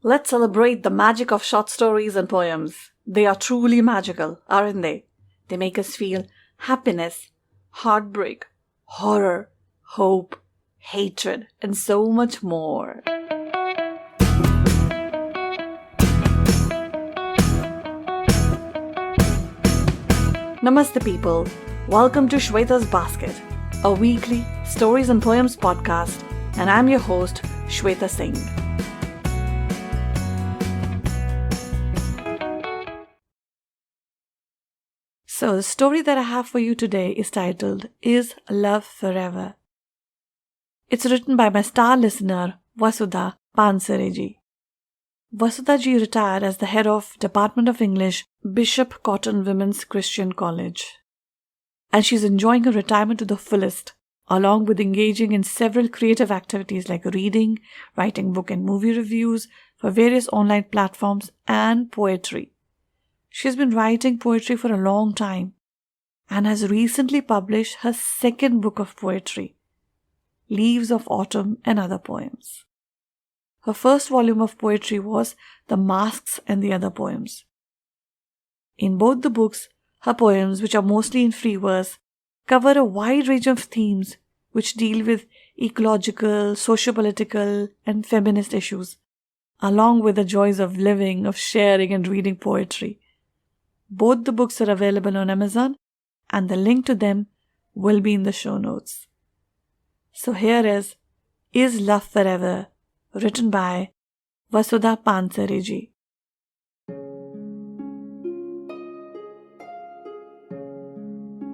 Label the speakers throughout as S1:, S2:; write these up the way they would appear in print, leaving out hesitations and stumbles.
S1: Let's celebrate the magic of short stories and poems. They are truly magical, aren't they? They make us feel happiness, heartbreak, horror, hope, hatred, and so much more. Namaste people. Welcome to Shweta's Basket, a weekly stories and poems podcast, and I'm your host, Shweta Singh. So the story that I have for you today is titled, Is Love Forever? It's written by my star listener, Vasudha Pansareji. Vasudha ji retired as the head of Department of English, Bishop Cotton Women's Christian College. And she's enjoying her retirement to the fullest, along with engaging in several creative activities like reading, writing book and movie reviews for various online platforms, and poetry. She's been writing poetry for a long time and has recently published her second book of poetry, Leaves of Autumn and Other Poems. Her first volume of poetry was The Masks and the Other Poems. In both the books, her poems, which are mostly in free verse, cover a wide range of themes which deal with ecological, socio-political, and feminist issues, along with the joys of living, of sharing and reading poetry. Both the books are available on Amazon, and the link to them will be in the show notes. So here is Love Forever, written by Vasudha Pansareji.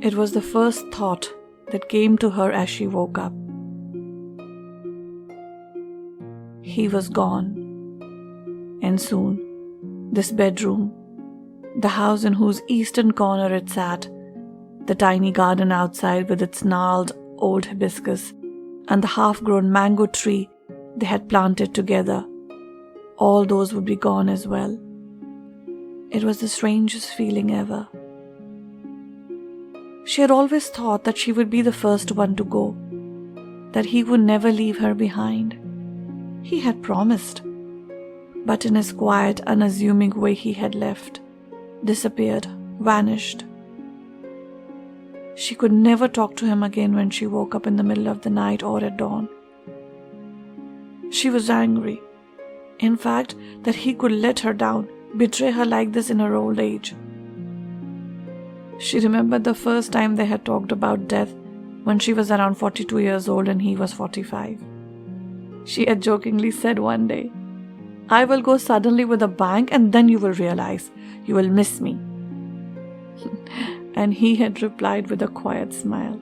S1: It was the first thought that came to her as she woke up. He was gone, and soon this bedroom, the house in whose eastern corner it sat, the tiny garden outside with its gnarled old hibiscus, and the half-grown mango tree they had planted together, all those would be gone as well. It was the strangest feeling ever. She had always thought that she would be the first one to go, that he would never leave her behind. He had promised, but in his quiet, unassuming way he had left, disappeared, vanished. She could never talk to him again when she woke up in the middle of the night or at dawn. She was angry, in fact, that he could let her down, betray her like this in her old age. She remembered the first time they had talked about death when she was around 42 years old and he was 45. She had jokingly said one day, "I will go suddenly with a bang and then you will realize. You will miss me." And he had replied with a quiet smile,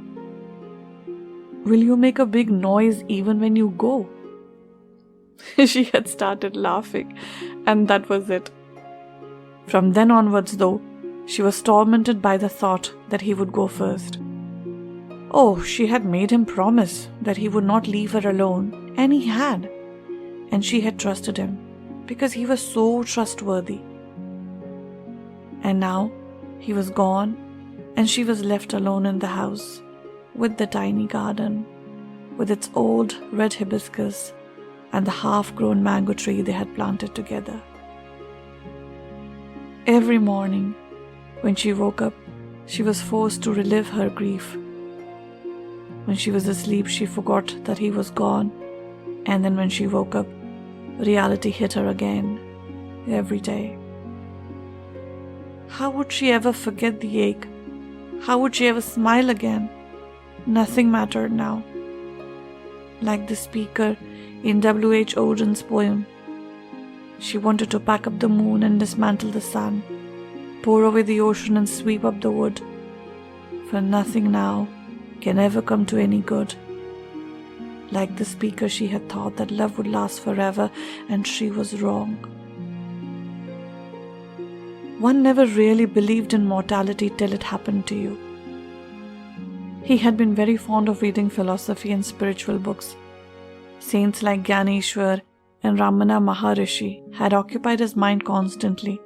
S1: "Will you make a big noise even when you go?" She had started laughing, and that was it. From then onwards, though, she was tormented by the thought that he would go first. Oh, she had made him promise that he would not leave her alone, and he had. And she had trusted him because he was so trustworthy. And now he was gone, and she was left alone in the house with the tiny garden, with its old red hibiscus and the half-grown mango tree they had planted together. Every morning, when she woke up, she was forced to relive her grief. When she was asleep, she forgot that he was gone, and then when she woke up, reality hit her again, every day. How would she ever forget the ache? How would she ever smile again? Nothing mattered now. Like the speaker in W.H. Auden poem, she wanted to pack up the moon and dismantle the sun, pour away the ocean and sweep up the wood, for nothing now can ever come to any good. Like the speaker, she had thought that love would last forever, and she was wrong. One never really believed in mortality till it happened to you. He had been very fond of reading philosophy and spiritual books. Saints like Gyaneshwar and Ramana Maharishi had occupied his mind constantly,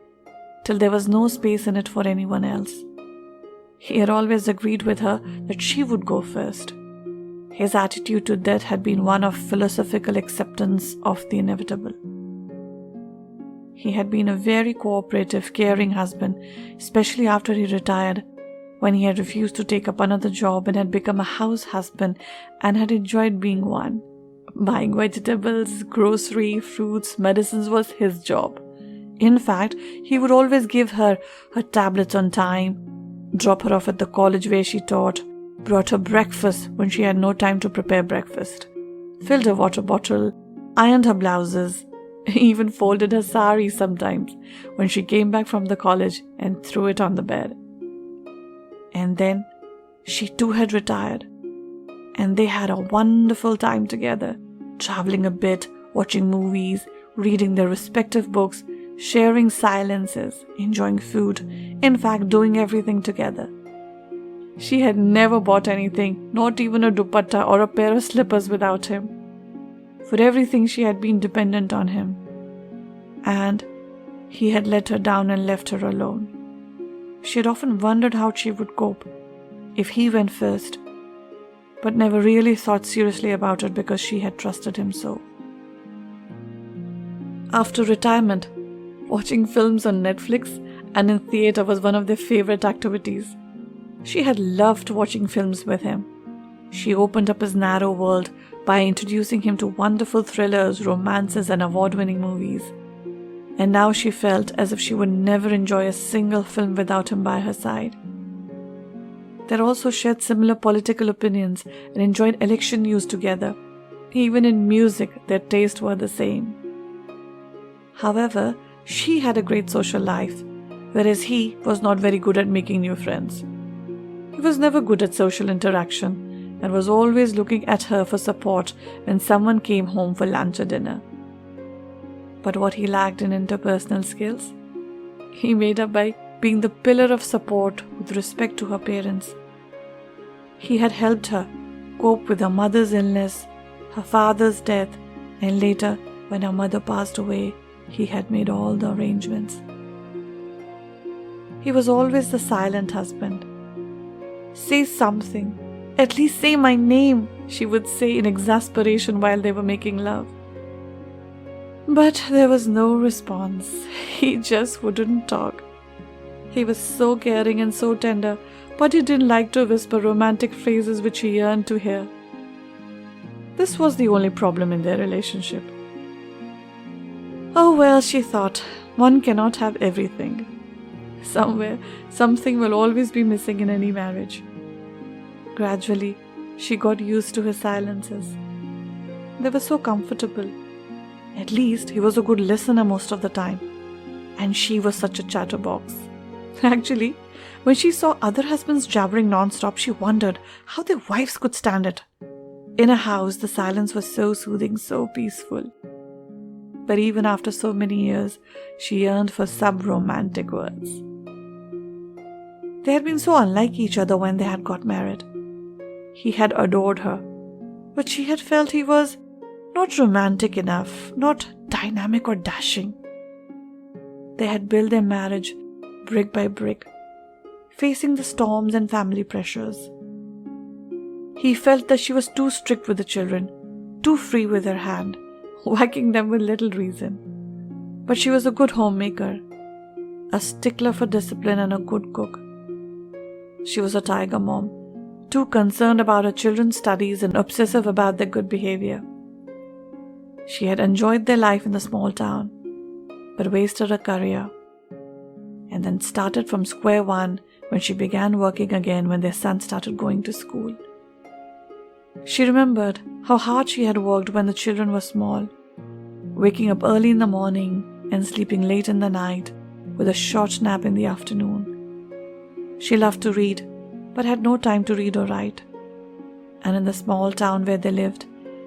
S1: till there was no space in it for anyone else. He had always agreed with her that she would go first. His attitude to death had been one of philosophical acceptance of the inevitable. He had been a very cooperative, caring husband, especially after he retired, when he had refused to take up another job and had become a house husband and had enjoyed being one. Buying vegetables, grocery, fruits, medicines was his job. In fact, he would always give her her tablets on time, drop her off at the college where she taught, brought her breakfast when she had no time to prepare breakfast, filled her water bottle, ironed her blouses, even folded her sari sometimes when she came back from the college and threw it on the bed. And then she too had retired, and they had a wonderful time together, traveling a bit, watching movies, reading their respective books, sharing silences, enjoying food, in fact doing everything together. She had never bought anything, not even a dupatta or a pair of slippers without him. For everything she had been dependent on him. And he had let her down and left her alone. She had often wondered how she would cope if he went first, but never really thought seriously about it because she had trusted him so. After retirement, watching films on Netflix and in theatre was one of their favorite activities. She had loved watching films with him. She opened up his narrow world by introducing him to wonderful thrillers, romances, and award-winning movies. And now she felt as if she would never enjoy a single film without him by her side. They also shared similar political opinions and enjoyed election news together. Even in music, their tastes were the same. However, she had a great social life, whereas he was not very good at making new friends. He was never good at social interaction and was always looking at her for support when someone came home for lunch or dinner. But what he lacked in interpersonal skills, he made up by being the pillar of support with respect to her parents. He had helped her cope with her mother's illness, her father's death, and later, when her mother passed away, he had made all the arrangements. He was always the silent husband. "Say something. At least say my name," she would say in exasperation while they were making love. But there was no response. He just wouldn't talk. He was so caring and so tender, but he didn't like to whisper romantic phrases which he yearned to hear. This was the only problem in their relationship. Oh well, she thought, one cannot have everything. Somewhere, something will always be missing in any marriage. Gradually, she got used to his silences. They were so comfortable. At least, he was a good listener most of the time. And she was such a chatterbox. Actually, when she saw other husbands jabbering non-stop, she wondered how their wives could stand it. In a house, the silence was so soothing, so peaceful. But even after so many years, she yearned for sub-romantic words. They had been so unlike each other when they had got married. He had adored her, but she had felt he was not romantic enough, not dynamic or dashing. They had built their marriage brick by brick, facing the storms and family pressures. He felt that she was too strict with the children, too free with her hand, whacking them with little reason. But she was a good homemaker, a stickler for discipline and a good cook. She was a tiger mom, too concerned about her children's studies and obsessive about their good behavior. She had enjoyed their life in the small town, but wasted her career, and then started from square one when she began working again when their son started going to school. She remembered how hard she had worked when the children were small, waking up early in the morning and sleeping late in the night with a short nap in the afternoon. She loved to read, but had no time to read or write. And in the small town where they lived,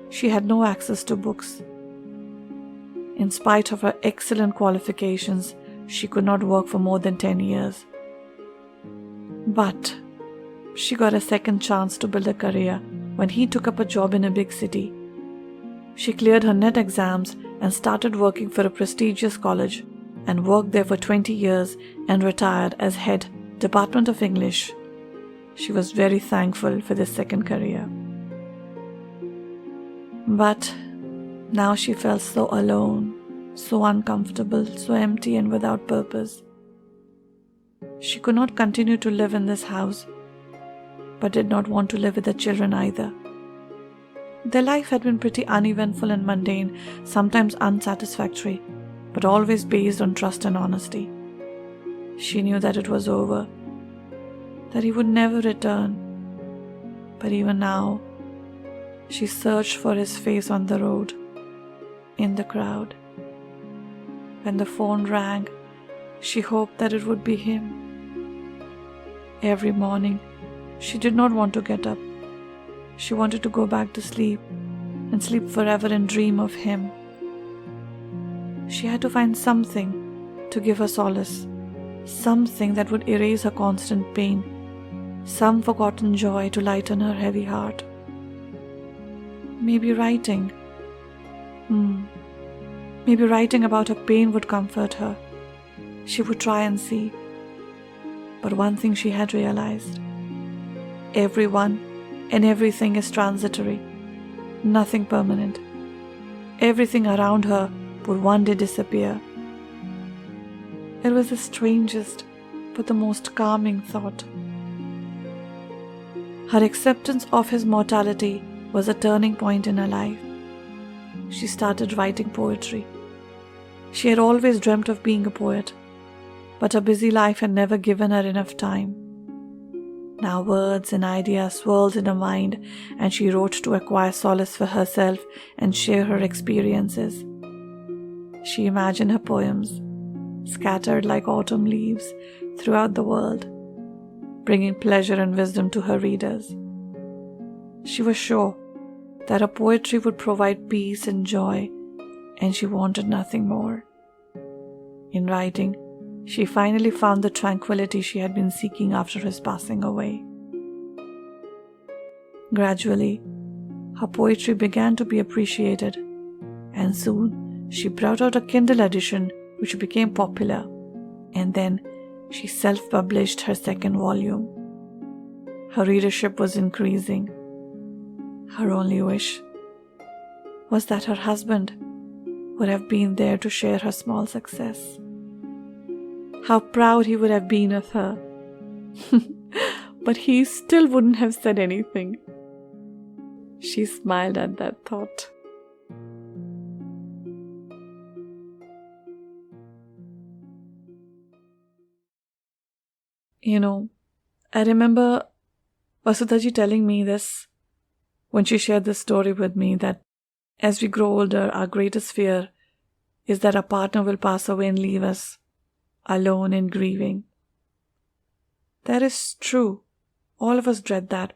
S1: she had no access to books. In spite of her excellent qualifications, she could not work for more than 10 years. But she got a second chance to build a career when he took up a job in a big city. She cleared her NET exams and started working for a prestigious college and worked there for 20 years and retired as head Department of English. She was very thankful for this second career. But now she felt so alone, so uncomfortable, so empty and without purpose. She could not continue to live in this house, but did not want to live with the children either. Their life had been pretty uneventful and mundane, sometimes unsatisfactory, but always based on trust and honesty. She knew that it was over, that he would never return. But even now, she searched for his face on the road, in the crowd. When the phone rang, she hoped that it would be him. Every morning, she did not want to get up. She wanted to go back to sleep and sleep forever and dream of him. She had to find something to give her solace, something that would erase her constant pain, some forgotten joy to lighten her heavy heart. Maybe writing. Maybe writing about her pain would comfort her. She would try and see. But one thing she had realized: everyone and everything is transitory, nothing permanent. Everything around her would one day disappear. It was the strangest but the most calming thought. Her acceptance of his mortality was a turning point in her life. She started writing poetry. She had always dreamt of being a poet, but her busy life had never given her enough time. Now words and ideas swirled in her mind, and she wrote to acquire solace for herself and share her experiences. She imagined her poems, scattered like autumn leaves throughout the world, bringing pleasure and wisdom to her readers. She was sure that her poetry would provide peace and joy, and she wanted nothing more. In writing, she finally found the tranquility she had been seeking after his passing away. Gradually, her poetry began to be appreciated, and soon she brought out a Kindle edition which became popular, and then she self-published her second volume. Her readership was increasing. Her only wish was that her husband would have been there to share her small success. How proud he would have been of her. But he still wouldn't have said anything. She smiled at that thought. I remember Vasudhaji telling me this when she shared this story with me, that as we grow older, our greatest fear is that our partner will pass away and leave us alone and grieving. That is true. All of us dread that.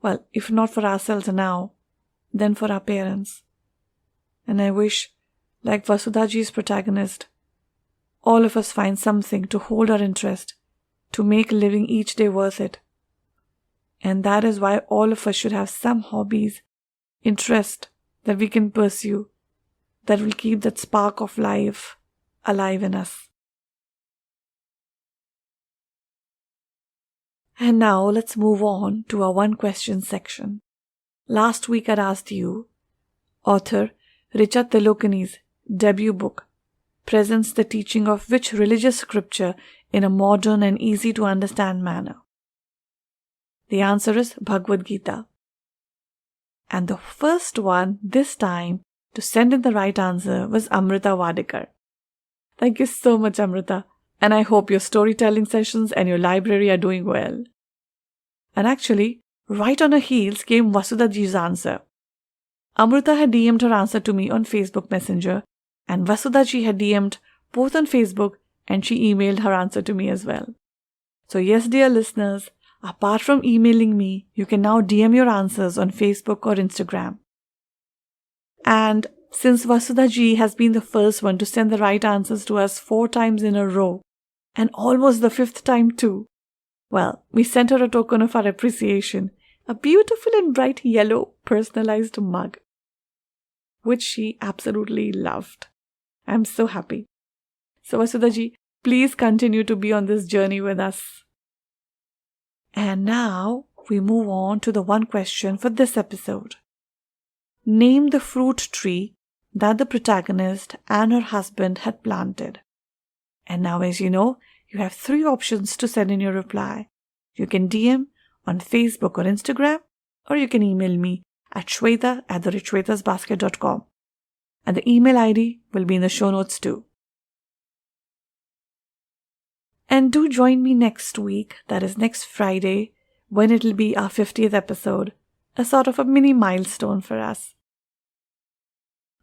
S1: Well, if not for ourselves now, then for our parents. And I wish, like Vasudhaji's protagonist, all of us find something to hold our interest, to make living each day worth it. And that is why all of us should have some hobbies, interest that we can pursue, that will keep that spark of life alive in us. And now let's move on to our one question section. Last week I asked you, author Richa Tilokani's debut book presents the teaching of which religious scripture in a modern and easy to understand manner? The answer is Bhagavad Gita. And the first one this time to send in the right answer was Amrita Wadekar. Thank you so much, Amrita. And I hope your storytelling sessions and your library are doing well. And actually, right on her heels came Vasudhaji's answer. Amrita had DM'd her answer to me on Facebook Messenger, and Vasudhaji had DM'd both on Facebook, and she emailed her answer to me as well. So yes, dear listeners, apart from emailing me, you can now DM your answers on Facebook or Instagram. And since Vasudhaji has been the first one to send the right answers to us 4 times in a row, and almost the 5th time too, well, we sent her a token of our appreciation, a beautiful and bright yellow personalized mug, which she absolutely loved. I'm so happy. So Vasudhaji, please continue to be on this journey with us. And now we move on to the one question for this episode. Name the fruit tree that the protagonist and her husband had planted. And now, as you know, you have 3 options to send in your reply. You can DM on Facebook or Instagram, or you can email me at shweta@shwetasbasket.com. And the email ID will be in the show notes too. And do join me next week, that is next Friday, when it'll be our 50th episode, a sort of a mini milestone for us.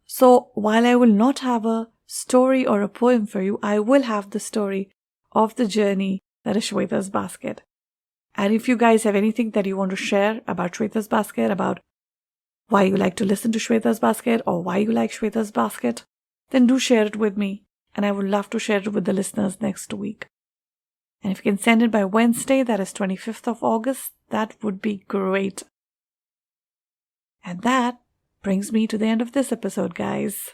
S1: So while I will not have a story or a poem for you, I will have the story of the journey that is Shweta's Basket. And if you guys have anything that you want to share about Shweta's Basket, about why you like to listen to Shweta's Basket or why you like Shweta's Basket, then do share it with me. And I would love to share it with the listeners next week. And if you can send it by Wednesday, that is 25th of August, that would be great. And that brings me to the end of this episode, guys.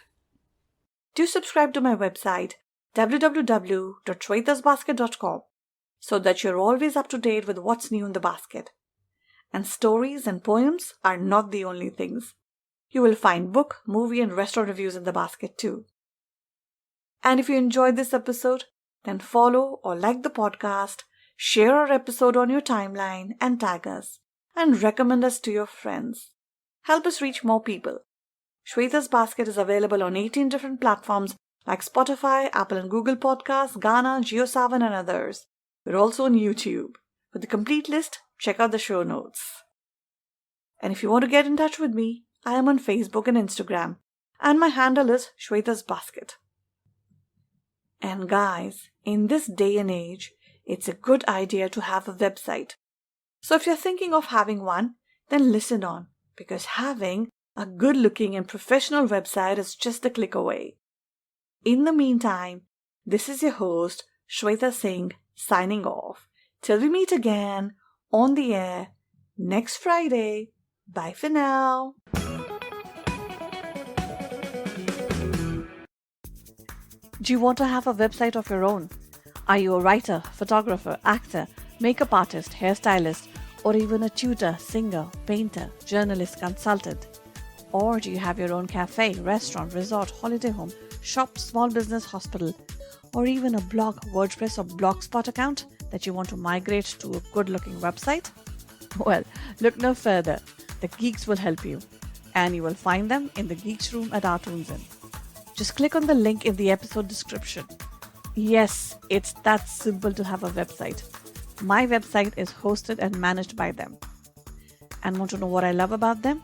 S1: Do subscribe to my website, www.shwetasbasket.com, so that you're always up to date with what's new in the basket. And stories and poems are not the only things. You will find book, movie, and restaurant reviews in the basket too. And if you enjoyed this episode, then follow or like the podcast, share our episode on your timeline, and tag us, and recommend us to your friends. Help us reach more people. Shweta's Basket is available on 18 different platforms like Spotify, Apple and Google Podcasts, Gaana, JioSaavn, and others. We're also on YouTube. For the complete list, check out the show notes. And if you want to get in touch with me, I am on Facebook and Instagram, and my handle is Shweta's Basket. And guys, in this day and age, it's a good idea to have a website. So if you're thinking of having one, then listen on, because having a good-looking and professional website is just a click away. In the meantime, this is your host, Shweta Singh, signing off. Till we meet again on the air next Friday. Bye for now. Do you want to have a website of your own? Are you a writer, photographer, actor, makeup artist, hairstylist, or even a tutor, singer, painter, journalist, consultant? Or do you have your own cafe, restaurant, resort, holiday home, shop, small business, hospital, or even a blog, WordPress, or Blogspot account that you want to migrate to a good-looking website? Well, look no further. The geeks will help you, and you will find them in the Geeks Room at Artoons Inn. Just click on the link in the episode description. Yes, it's that simple to have a website. My website is hosted and managed by them. And want to know what I love about them?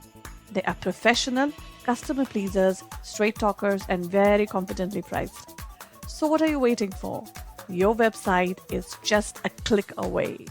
S1: They are professional, customer pleasers, straight talkers, and very competently priced. So what are you waiting for? Your website is just a click away.